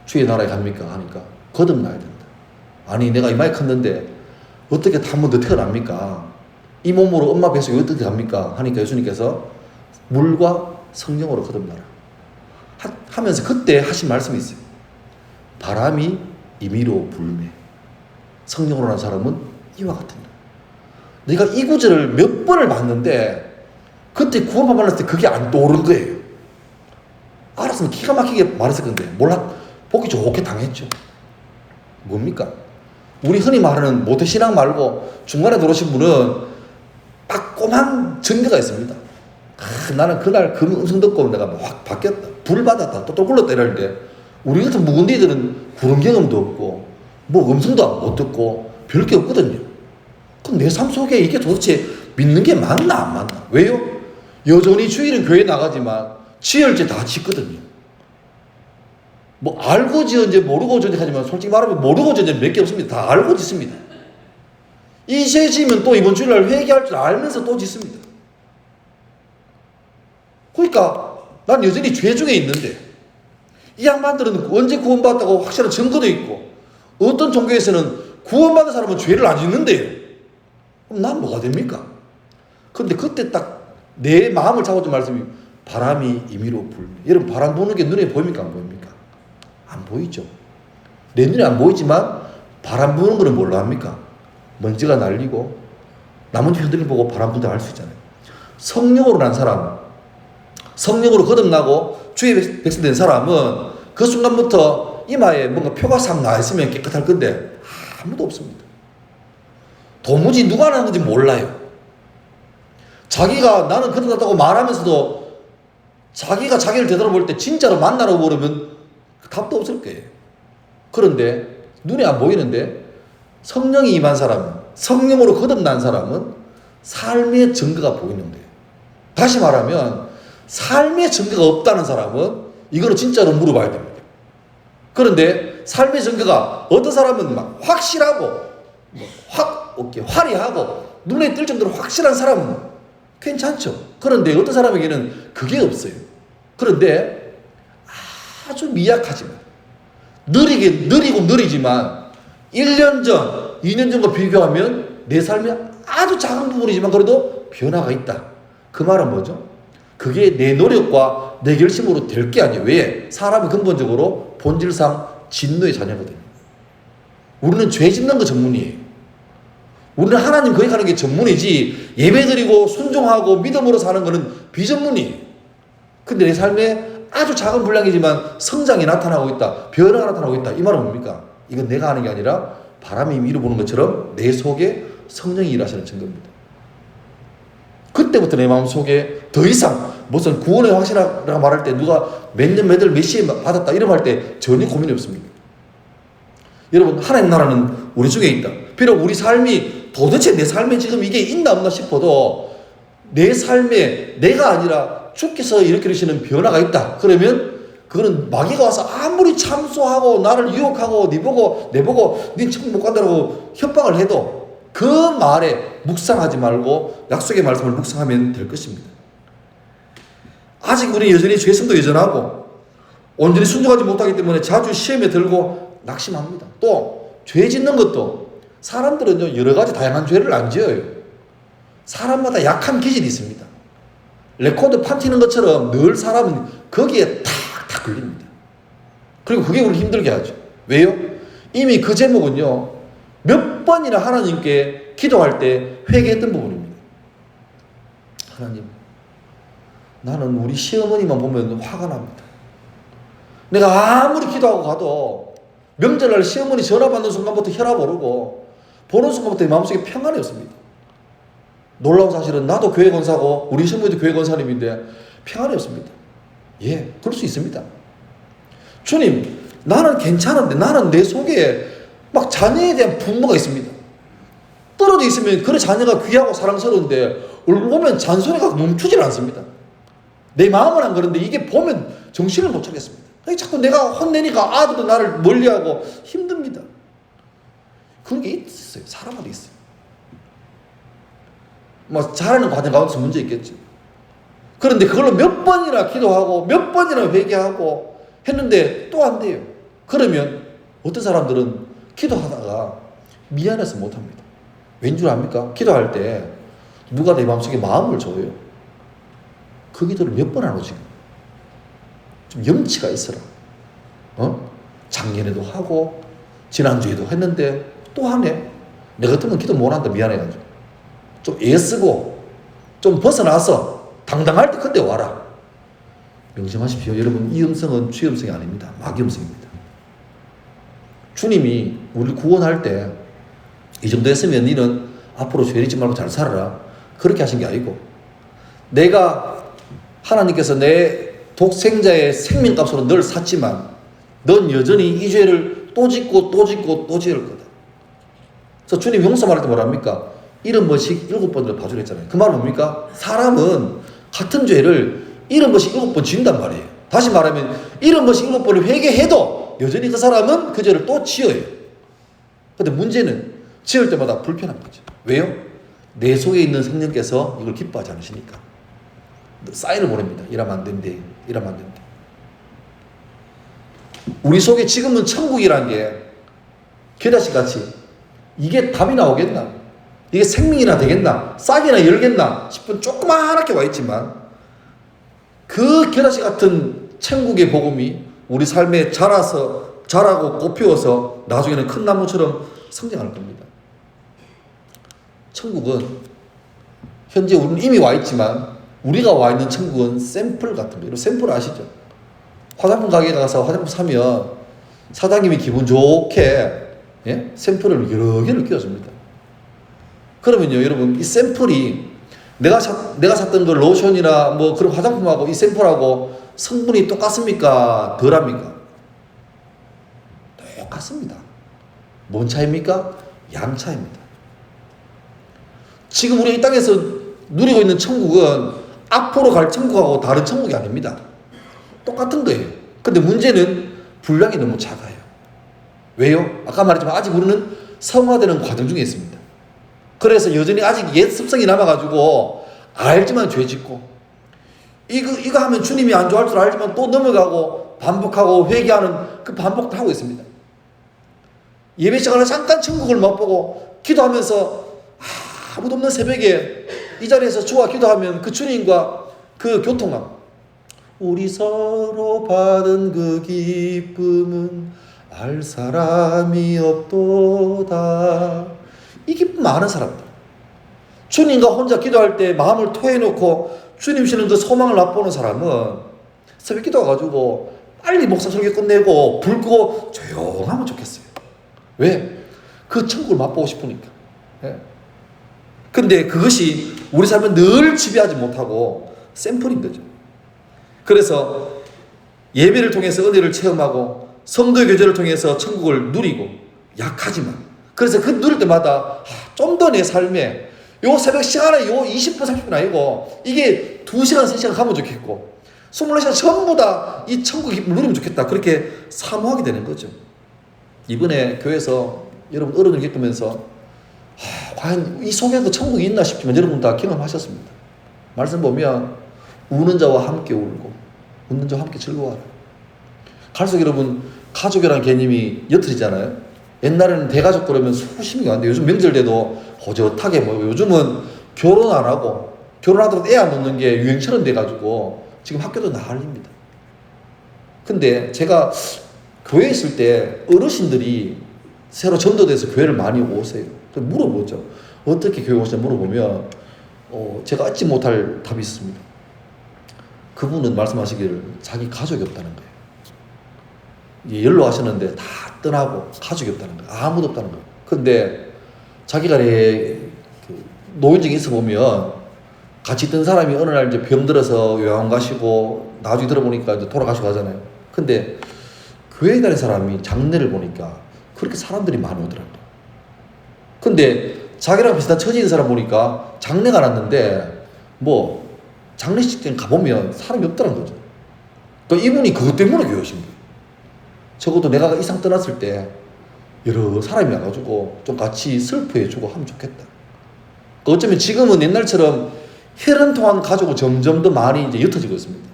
주의 나라에 갑니까? 하니까, 거듭나야 된다. 아니, 내가 이마에 컸는데, 어떻게 한 번 더 태어납니까? 이 몸으로 엄마 뱃속에 어떻게 갑니까? 하니까 예수님께서 물과 성령으로 거듭나라. 하면서 그때 하신 말씀이 있어요. 바람이 임의로 불매. 성령으로 난 사람은 이와 같은다. 내가 이 구절을 몇 번을 봤는데 그때 구원받 만났을 때 그게 안 떠오른 거예요. 알았으면 기가 막히게 말했을 건데 몰라, 보기 좋게 당했죠. 뭡니까? 우리 흔히 말하는 모태신앙 말고 중간에 들어오신 분은 빠꼼한 증거가 있습니다. 나는 그날 그 음성 듣고 내가 확 바뀌었다. 불 받았다. 또 굴렀다 이러는데, 우리 같은 묵은디들은 그런 경험도 없고 뭐 음성도 못 듣고 별 게 없거든요. 그럼 내 삶 속에 이게 도대체 믿는 게 맞나 안 맞나? 왜요? 여전히 주일은 교회 나가지만 지을지 다 짓거든요. 뭐 알고 지은지 모르고 지은지 하지만 솔직히 말하면 모르고 지은지 몇 개 없습니다. 다 알고 짓습니다. 이제 지면 또 이번 주일날 회개할 줄 알면서 또 짓습니다. 그러니까 난 여전히 죄 중에 있는데, 이 양반들은 언제 구원받았다고 확실한 증거도 있고, 어떤 종교에서는 구원받은 사람은 죄를 안 짓는데요. 그럼 난 뭐가 됩니까? 그런데 그때 딱 내 마음을 잡아준 말씀이 바람이 임의로 불매. 여러분, 바람 부는 게 눈에 보입니까? 안 보입니까? 안 보이죠. 내 눈에 안 보이지만 바람 부는 거는 뭘로 합니까? 먼지가 날리고 나뭇잎 흔들림 보고 바람 분다 알 수 있잖아요. 성령으로 난 사람, 성령으로 거듭나고 주의 백성 된 사람은 그 순간부터 이마에 뭔가 표가 싹 나 있으면 깨끗할 건데 아무도 없습니다. 도무지 누가 하는 건지 몰라요. 자기가 나는 거듭났다고 말하면서도 자기가 자기를 되돌아볼 때 진짜로 만나러 보려면 답도 없을 거예요. 그런데 눈에 안 보이는데 성령이 임한 사람은, 성령으로 거듭난 사람은 삶의 증거가 보이는 거예요. 다시 말하면 삶의 증거가 없다는 사람은 이거는 진짜로 물어봐야 됩니다. 그런데 삶의 증거가 어떤 사람은 막 확실하고 화려하고 눈에 띌 정도로 확실한 사람은 괜찮죠. 그런데 어떤 사람에게는 그게 없어요. 그런데 아주 미약하지만 느리고 느리지만 1년 전, 2년 전과 비교하면 내 삶이 아주 작은 부분이지만 그래도 변화가 있다. 그 말은 뭐죠? 그게 내 노력과 내 결심으로 될 게 아니에요. 왜? 사람은 근본적으로 본질상 진노의 자녀거든요. 우리는 죄 짓는 거 전문이에요. 우리는 하나님 거기 가는 게 전문이지 예배드리고 순종하고 믿음으로 사는 것은 비전문이에요. 근데 내 삶에 아주 작은 분량이지만 성장이 나타나고 있다. 변화가 나타나고 있다. 이 말은 뭡니까? 이건 내가 하는 게 아니라 바람이 이루 보는 것처럼 내 속에 성령이 일하시는 증거입니다. 그때부터 내 마음속에 더 이상 무슨 구원의 확신이라고 말할 때 누가 몇 년 몇 월 몇 시에 받았다 이런 말 때 전혀 고민이 없습니다. 여러분 하나님 나라는 우리 중에 있다. 비록 우리 삶이 도대체 내 삶에 지금 이게 있나 없나 싶어도 내 삶에 내가 아니라 주께서 일으키시는 변화가 있다. 그러면 그거는 마귀가 와서 아무리 참소하고 나를 유혹하고 내 보고 네 천국 못 간다고 협박을 해도 그 말에 묵상하지 말고 약속의 말씀을 묵상하면 될 것입니다. 아직 우리 여전히 죄성도 여전하고 온전히 순종하지 못하기 때문에 자주 시험에 들고 낙심합니다. 또 죄 짓는 것도 사람들은요 여러 가지 다양한 죄를 안 지어요. 사람마다 약한 기질이 있습니다. 레코드 판 튀는 것처럼 늘 사람은 거기에 탁 걸립니다. 그리고 그게 우리를 힘들게 하죠. 왜요? 이미 그 제목은요 몇 번이나 하나님께 기도할 때 회개했던 부분입니다. 하나님, 나는 우리 시어머니만 보면 화가 납니다. 내가 아무리 기도하고 가도 명절날 시어머니 전화 받는 순간부터 혈압 오르고 보는 순간부터 내 마음속에 평안이 없습니다. 놀라운 사실은 나도 교회 권사고 우리 시어머니도 교회 권사님인데 평안이 없습니다. 예, 그럴 수 있습니다. 주님, 나는 괜찮은데 나는 내 속에 막 자녀에 대한 분노가 있습니다. 떨어져 있으면 그 자녀가 귀하고 사랑스러운데 얼굴 보면 잔소리가 멈추질 않습니다. 내 마음은 안 그런데 이게 보면 정신을 못 차겠습니다. 자꾸 내가 혼내니까 아들도 나를 멀리하고 힘듭니다. 그런 게 있어요. 사람마다 있어요. 뭐 잘하는 과정 가운데서 문제 있겠죠. 그런데 그걸로 몇 번이나 기도하고 몇 번이나 회개하고 했는데 또 안 돼요. 그러면 어떤 사람들은 기도하다가 미안해서 못합니다. 왠 줄 압니까? 기도할 때 누가 내 마음속에 마음을 줘요. 그 기도를 몇 번 하고 지금 좀 염치가 있어라. 작년에도 하고 지난주에도 했는데 또 하네. 내 같으면 기도 못한다 미안해가지고 좀 애쓰고 좀 벗어나서 당당할 때 그때 와라. 명심하십시오. 여러분 이 음성은 주의 음성이 아닙니다. 마귀 음성입니다. 주님이 우리를 구원할 때 이 정도 했으면 너는 앞으로 죄 짓지 말고 잘 살아라. 그렇게 하신 게 아니고 내가 하나님께서 내 독생자의 생명값으로 널 샀지만 넌 여전히 이 죄를 또 짓고 또 짓고 또 지을 거다. 그래서 주님 용서 말할 때 뭐랍니까? 70번씩 7번을 봐주라 했잖아요. 그 말은 뭡니까? 사람은 같은 죄를 70번씩 7번 지은단 말이에요. 다시 말하면 70번씩 7번을 회개해도 여전히 그 사람은 그 죄를 또 지어요. 근데 문제는 지을 때마다 불편한 거죠. 왜요? 내 속에 있는 성령께서 이걸 기뻐하지 않으시니까 사인을 보냅니다. 이러면 안 된대. 이러면 안 된대. 우리 속에 지금은 천국이란 게 겨자씨 같이 이게 답이 나오겠나? 이게 생명이나 되겠나? 싹이나 열겠나? 싶은 조그맣게 와 있지만 그 겨자씨 같은 천국의 복음이 우리 삶에 자라고 꽃피워서 나중에는 큰 나무처럼 성장할 겁니다. 천국은 현재 우리는 이미 와 있지만 우리가 와 있는 천국은 샘플 같은 거예요. 샘플 아시죠? 화장품 가게에 가서 화장품 사면 사장님이 기분 좋게 샘플을 여러 개를 끼워줍니다. 그러면요, 여러분, 이 샘플이 내가 샀던 그 로션이나 뭐 그런 화장품하고 이 샘플하고 성분이 똑같습니까? 덜합니까? 똑같습니다. 뭔 차이입니까? 양 차이입니다. 지금 우리 이 땅에서 누리고 있는 천국은 앞으로 갈 천국하고 다른 천국이 아닙니다. 똑같은 거예요. 근데 문제는 분량이 너무 작아요. 왜요? 아까 말했지만 아직 우리는 성화되는 과정 중에 있습니다. 그래서 여전히 아직 옛 습성이 남아가지고 알지만 죄 짓고 이거 하면 주님이 안 좋아할 줄 알지만 또 넘어가고 반복하고 회개하는 그 반복도 하고 있습니다. 예배 시간에 잠깐 천국을 맛보고 기도하면서 아무도 없는 새벽에 이 자리에서 주와 기도하면 그 주님과 그 교통함, 우리 서로 받은 그 기쁨은 알 사람이 없도다. 이 기쁨 아는 사람들. 주님과 혼자 기도할 때 마음을 토해놓고 주님 시는 그 소망을 맛보는 사람은 새벽 기도 와가지고 빨리 목사 설교 끝내고 불 끄고 조용하면 좋겠어요. 왜? 그 천국을 맛보고 싶으니까. 근데 그것이 우리 삶을 늘 지배하지 못하고 샘플인 거죠. 그래서 예배를 통해서 은혜를 체험하고 성도의 교제를 통해서 천국을 누리고 약하지만 그래서 그 누릴 때마다 좀 더 내 삶에 요 새벽 시간에 요 20분 30분 아니고 이게 2시간 3시간 가면 좋겠고 24시간 전부 다 이 천국 기쁨을 누리면 좋겠다. 그렇게 사모하게 되는 거죠. 이번에 교회에서 여러분 어른을 겪으면서 과연 이 속에도 천국이 있나 싶지만 여러분 다 경험하셨습니다. 말씀 보면 우는 자와 함께 울고 웃는 자와 함께 즐거워하라. 갈수록 여러분 가족이라는 개념이 옅어지잖아요. 옛날에는 대가족 그러면 수십이 왔는데 요즘 명절 때도 호젓하게 모이고 요즘은 결혼 안 하고 결혼하더라도 애 안 놓는 게 유행처럼 돼가지고 지금 학교도 난립니다. 근데 제가 교회에 있을 때 어르신들이 새로 전도돼서 교회를 많이 오세요. 물어보죠. 어떻게 교회 오시냐 물어보면 제가 얻지 못할 답이 있습니다. 그분은 말씀하시기를 자기 가족이 없다는 거예요. 연로하셨는데 다 떠나고 가족이 없다는 거예요. 아무도 없다는 거예요. 근데 자기가 노인정에 있어 보면 같이 있던 사람이 어느 날 이제 병들어서 요양 가시고 나중에 들어보니까 이제 돌아가시고 하잖아요. 근데 교회에 다니는 사람이 장례를 보니까 그렇게 사람들이 많이 오더라고요. 근데 자기랑 비슷한 처지인 사람 보니까 장례가 났는데 뭐 장례식장 가보면 사람이 없다는 거죠. 그러니까 이분이 그것 때문에 교회 오신 거예요. 적어도 내가 이상 떠났을 때 여러 사람이 와가지고 좀 같이 슬퍼해주고 하면 좋겠다. 어쩌면 지금은 옛날처럼 혈연 통한 가족은 점점 더 많이 이제 옅어지고 있습니다.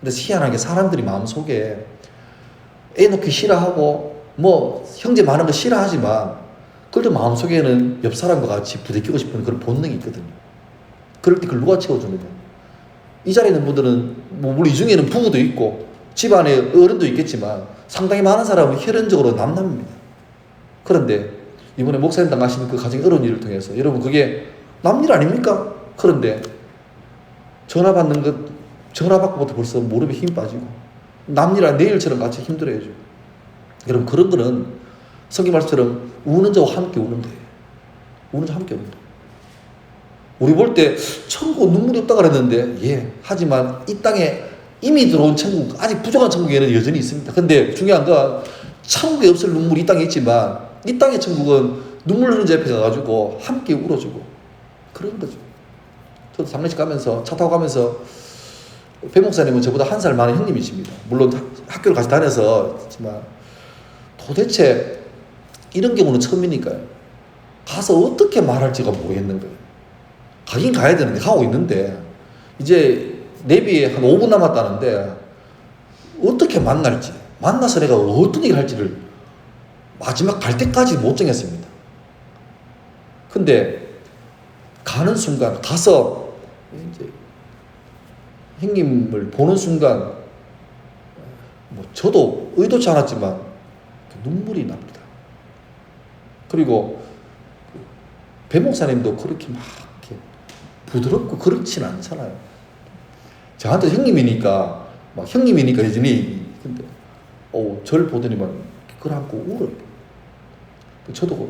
근데 희한하게 사람들이 마음속에 애 놓기 싫어하고 뭐 형제 많은 거 싫어하지만 그래도 마음속에는 옆 사람과 같이 부대끼고 싶은 그런 본능이 있거든요. 그럴 때 그걸 누가 채워주느냐. 이 자리에 있는 분들은 뭐 물론 이 중에는 부부도 있고 집안에 어른도 있겠지만 상당히 많은 사람은 혈연적으로 남남입니다. 그런데 이번에 목사님 당하시는 그 가정의 어려운 일을 통해서 여러분 그게 남 일 아닙니까? 그런데 전화 받는 것 전화 받고부터 벌써 무릎에 힘 빠지고 남 일 내 일처럼 같이 힘들어해줘. 여러분 그런 거는 성경 말씀처럼 우는 자와 함께 우는 거예요. 우는 자와 함께 우는 거예요. 우리 볼 때 천국 눈물이 없다 그랬는데 예 하지만 이 땅에 이미 들어온 천국 아직 부족한 천국에는 여전히 있습니다. 근데 중요한 건 천국에 없을 눈물이 이 땅에 있지만 이 땅의 천국은 눈물 흘리는 자 옆에 가가지고 함께 울어주고 그런 거죠. 저도 장례식 가면서 차 타고 가면서 배 목사님은 저보다 1살 많은 형님이십니다. 물론 학교를 같이 다녀서 했지만 도대체 이런 경우는 처음이니까요. 가서 어떻게 말할지가 모르겠는 거예요. 가긴 가야 되는데 가고 있는데 이제 내비에 한 5분 남았다는데 어떻게 만날지 만나서 내가 어떤 얘기를 할지를 마지막 갈 때까지 못 정했습니다. 근데 가는 순간 가서 이제 형님을 보는 순간 뭐 저도 의도치 않았지만 눈물이 납니다. 그리고 배 목사님도 그렇게 막 이렇게 부드럽고 그렇진 않잖아요. 저한테 형님이니까 막 형님이니까 여전히 근데 저를 보더니만 그러고 울어요. 저도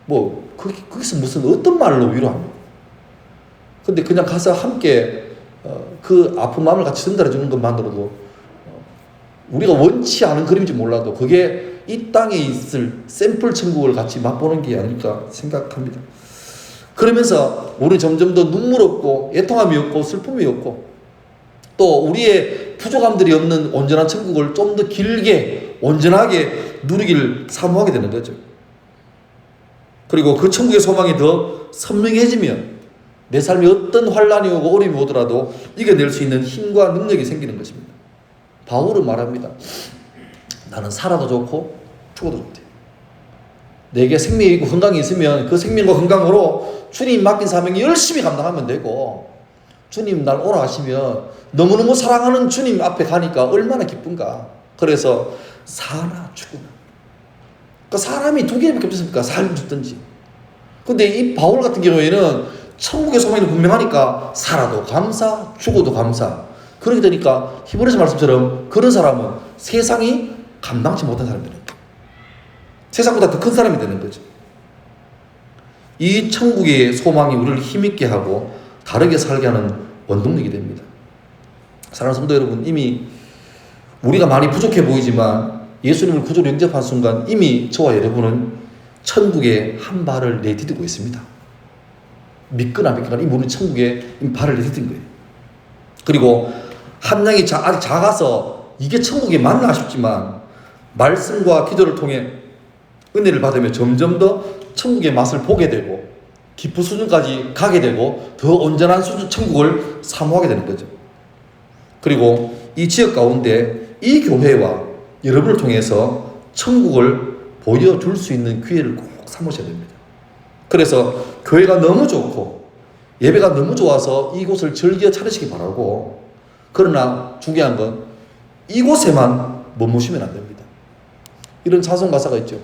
뭐 거기서 무슨 어떤 말로 위로합니까? 근데 그냥 가서 함께 그 아픈 마음을 같이 전달해 주는 것만으로도 우리가 원치 않은 그림인지 몰라도 그게 이 땅에 있을 샘플 천국을 같이 맛보는 게 아닐까 생각합니다. 그러면서 우리 점점 더 눈물 없고 애통함이 없고 슬픔이 없고 또 우리의 부족함들이 없는 온전한 천국을 좀 더 길게 온전하게 누리기를 사모하게 되는 거죠. 그리고 그 천국의 소망이 더 선명해지면 내 삶에 어떤 환란이 오고 어려움이 오더라도 이겨낼 수 있는 힘과 능력이 생기는 것입니다. 바울은 말합니다. 나는 살아도 좋고 죽어도 좋대. 내게 생명이 있고 건강이 있으면 그 생명과 건강으로 주님 맡긴 사명이 열심히 감당하면 되고 주님 날 오라 하시면 너무너무 사랑하는 주님 앞에 가니까 얼마나 기쁜가. 그래서 사나 죽으나. 그러니까 사람이 두 개밖에 없습니까? 살든 죽든지. 근데 이 바울 같은 경우에는 천국의 소망이 분명하니까 살아도 감사, 죽어도 감사. 그렇게 되니까 히브리서 말씀처럼 그런 사람은 세상이 감당치 못한 사람이 되는 거예요. 세상보다 더 큰 사람이 되는 거죠. 이 천국의 소망이 우리를 힘있게 하고 다르게 살게 하는 원동력이 됩니다. 사랑하는 성도 여러분, 이미 우리가 많이 부족해 보이지만 예수님을 구주로 영접한 순간 이미 저와 여러분은 천국에 한 발을 내디디고 있습니다. 믿거나 안 믿거나 이미 우리는 천국에 발을 내디딘 거예요. 그리고 한 양이 아직 작아서 이게 천국에 맞나 싶지만 말씀과 기도를 통해 은혜를 받으며 점점 더 천국의 맛을 보게 되고 깊은 수준까지 가게 되고 더 온전한 수준 천국을 사모하게 되는 거죠. 그리고 이 지역 가운데 이 교회와 여러분을 통해서 천국을 보여줄 수 있는 기회를 꼭 삼으셔야 됩니다. 그래서 교회가 너무 좋고 예배가 너무 좋아서 이곳을 즐겨 찾으시기 바라고, 그러나 중요한 건 이곳에만 머무시면 안 됩니다. 이런 찬송 가사가 있죠.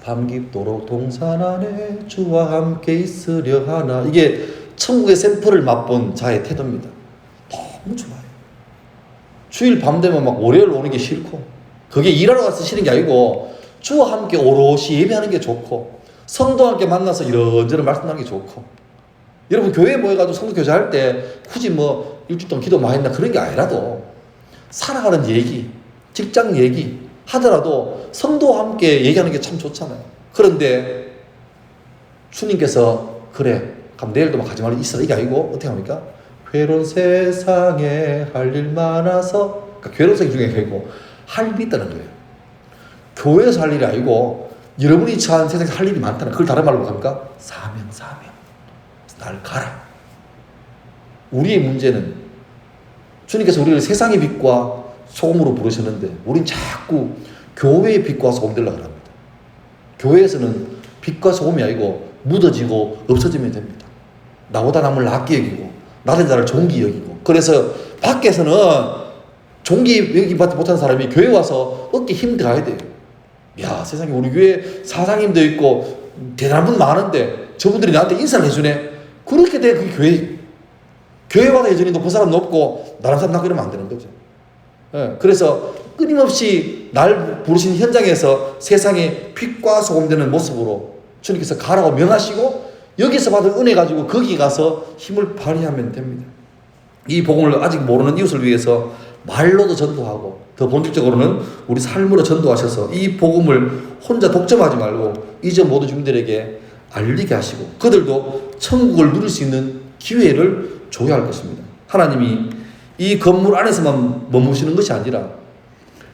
밤 깊도록 동산 안에 주와 함께 있으려 하나. 이게 천국의 샘플을 맛본 자의 태도입니다. 너무 좋아요. 주일 밤 되면 막 월요일 오는 게 싫고, 그게 일하러 가서 쉬는 게 아니고 주와 함께 오롯이 예배하는 게 좋고, 성도와 함께 만나서 이런저런 말씀하는 게 좋고. 여러분 교회에 모여가지고 성도 교제할 때 굳이 뭐 일주일 동안 기도 많이 했나 그런 게 아니라도 살아가는 얘기, 직장 얘기 하더라도 성도와 함께 얘기하는 게 참 좋잖아요. 그런데 주님께서 그래 그럼 내일도 막 가지 말고 있어라 이게 아니고 어떻게 합니까? 괴로운 세상에 할 일 많아서, 그러니까 괴로운 세상 중에 아니고 할 일이 있다는 거예요. 교회에서 할 일이 아니고 여러분이 처한 세상에서 할 일이 많다는, 그걸 다른 말로 합니까? 사명. 날 가라. 우리의 문제는 주님께서 우리를 세상의 빛과 소금으로 부르셨는데 우린 자꾸 교회의 빛과 소금 되려고 합니다. 교회에서는 빛과 소금이 아니고 묻어지고 없어지면 됩니다. 나보다 남을 낮게 여기고 낮은 자를 존귀 여기고, 그래서 밖에서는 존귀 여기지 못하는 사람이 교회 와서 어깨 힘 들어가야 돼요. 야, 세상에 우리 교회 사장님도 있고 대단한 분 많은데 저분들이 나한테 인사를 해주네. 그렇게 돼. 그게 교회마다 여전히 높은 사람 높고 나란 사람 낮고 이러면 안 되는 거죠. 예, 그래서 끊임없이 날 부르신 현장에서 세상에 빛과 소금 되는 모습으로 주님께서 가라고 명하시고, 여기서 받은 은혜 가지고 거기 가서 힘을 발휘하면 됩니다. 이 복음을 아직 모르는 이웃을 위해서 말로도 전도하고, 더 본질적으로는 우리 삶으로 전도하셔서 이 복음을 혼자 독점하지 말고 이제 모든 주민들에게 알리게 하시고 그들도 천국을 누릴 수 있는 기회를 줘야 할 것입니다. 하나님이 이 건물 안에서만 머무시는 것이 아니라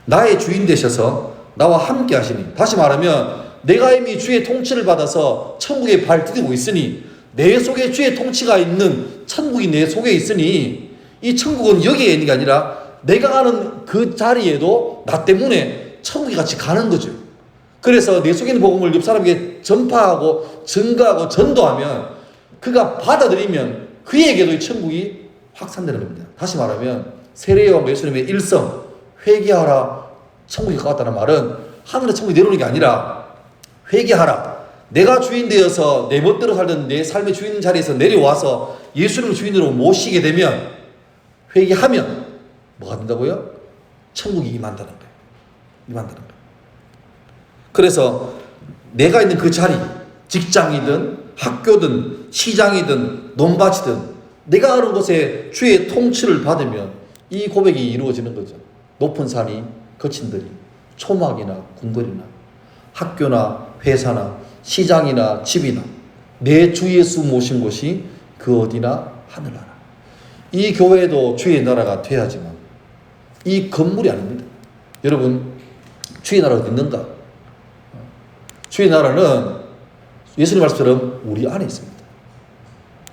나의 주인 되셔서 나와 함께 하시니, 다시 말하면 내가 이미 주의 통치를 받아서 천국에 발 디디고 있으니, 내 속에 주의 통치가 있는 천국이 내 속에 있으니, 이 천국은 여기에 있는 게 아니라 내가 가는 그 자리에도 나 때문에 천국에 같이 가는 거죠. 그래서 내 속에 있는 복음을 옆 사람에게 전파하고 증가하고 전도하면, 그가 받아들이면 그에게도 이 천국이 확산되는 겁니다. 다시 말하면 세례요한 예수님의 일성, 회개하라 천국이 가깝다는 말은 하늘의 천국이 내려오는 게 아니라 회개하라, 내가 주인 되어서 내 멋대로 살던 내 삶의 주인 자리에서 내려와서 예수님을 주인으로 모시게 되면, 회개하면 뭐가 된다고요? 천국이 임한다는 거예요. 임한다는 거예요. 그래서 내가 있는 그 자리, 직장이든 학교든 시장이든 논밭이든 내가 가는 곳에 주의 통치를 받으면 이 고백이 이루어지는 거죠. 높은 산이 거친 들이, 초막이나 궁궐이나 학교나 회사나 시장이나 집이나 내 주 예수 모신 곳이 그 어디나 하늘나라. 이 교회도 주의 나라가 돼야지만 이 건물이 아닙니다. 여러분, 주의 나라가 있는가? 주의 나라는 예수님 말씀처럼 우리 안에 있습니다.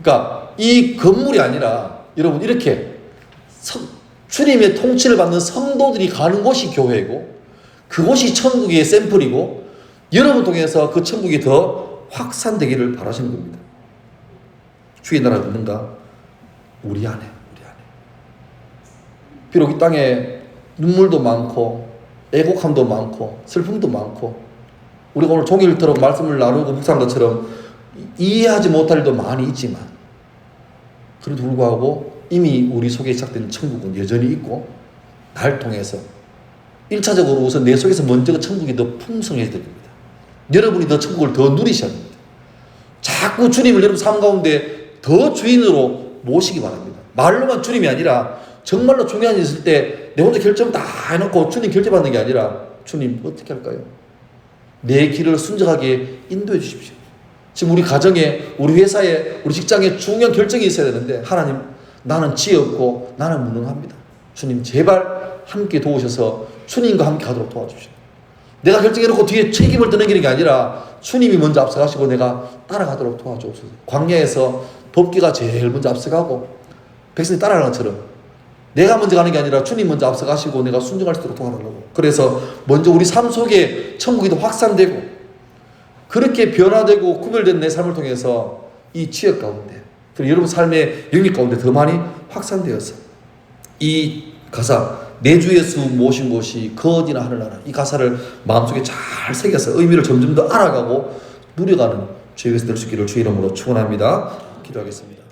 그러니까 이 건물이 아니라 여러분 이렇게 주님의 통치를 받는 성도들이 가는 곳이 교회고, 그곳이 천국의 샘플이고, 여러분 통해서 그 천국이 더 확산되기를 바라시는 겁니다. 주의 나라가 있는가? 우리 안에. 비록 이 땅에 눈물도 많고 애곡함도 많고 슬픔도 많고, 우리가 오늘 종일토록 말씀을 나누고 묵상한 것처럼 이해하지 못할 일도 많이 있지만 그래도 불구하고 이미 우리 속에 시작된 천국은 여전히 있고 날 통해서 1차적으로 우선 내 속에서 먼저 그 천국이 더 풍성해져야 됩니다. 여러분이 더 천국을 더 누리셔야 됩니다. 자꾸 주님을 여러분 삶 가운데 더 주인으로 모시기 바랍니다. 말로만 주님이 아니라 정말로 중요한 일 있을 때 내 혼자 결정 다 해놓고 주님 결제받는 게 아니라 주님 어떻게 할까요? 내 길을 순정하게 인도해 주십시오. 지금 우리 가정에, 우리 회사에, 우리 직장에 중요한 결정이 있어야 되는데 하나님 나는 지혜 없고 나는 무능합니다. 주님 제발 함께 도우셔서 주님과 함께 가도록 도와주십시오. 내가 결정해놓고 뒤에 책임을 떠넘기는 게 아니라 주님이 먼저 앞서가시고 내가 따라가도록 도와주옵소서. 광야에서 돕기가 제일 먼저 앞서가고 백성이 따라가는 것처럼 내가 먼저 가는 게 아니라 주님 먼저 앞서가시고 내가 순종할 수 있도록 도와달라고. 그래서 먼저 우리 삶 속에 천국이 더 확산되고 그렇게 변화되고 구별된 내 삶을 통해서 이 지역 가운데 그리고 여러분 삶의 영역 가운데 더 많이 확산되어서 이 가사 내 주 예수 모신 곳이 거디나 하늘나라 이 가사를 마음속에 잘 새겨서 의미를 점점 더 알아가고 누려가는 주의 예수 될 수 있기를 주의 이름으로 축원합니다. 기도하겠습니다.